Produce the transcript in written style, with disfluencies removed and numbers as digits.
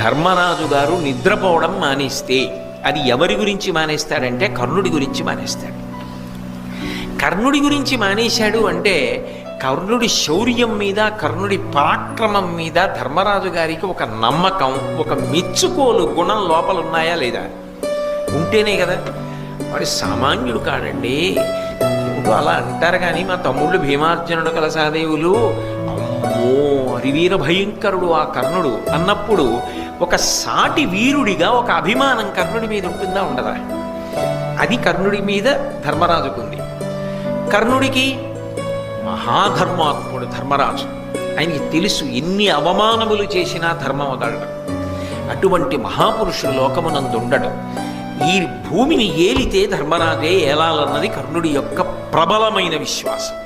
ధర్మరాజు గారు నిద్రపోవడం మానేస్తే అది ఎవరి గురించి మానేస్తాడంటే కర్ణుడి గురించి మానేస్తాడు. కర్ణుడి గురించి మానేశాడు అంటే కర్ణుడి శౌర్యం మీద, కర్ణుడి పరాక్రమం మీద ధర్మరాజు గారికి ఒక నమ్మకం, ఒక మెచ్చుకోలు గుణం లోపల ఉన్నాయా లేదా? ఉంటేనే కదా. వాడు సామాన్యుడు కాడండి. ఇప్పుడు అలా అంటారు కానీ మా తమ్ముళ్ళు భీమార్జునుడు కలసాదేవులు అమ్మో హరివీర భయంకరుడు ఆ కర్ణుడు అన్నప్పుడు ఒక సాటి వీరుడిగా ఒక అభిమానం కర్ణుడి మీద ఉంటుందా ఉండదా? అది కర్ణుడి మీద ధర్మరాజుకుంది. కర్ణుడికి మహాధర్మాత్ముడు ధర్మరాజు. ఆయనకి తెలుసు ఎన్ని అవమానములు చేసినా ధర్మం వదలడం. అటువంటి మహాపురుషుడు లోకమునందుండడు. ఈ భూమిని ఏలితే ధర్మరాజే ఏలాలన్నది కర్ణుడి యొక్క ప్రబలమైన విశ్వాసం.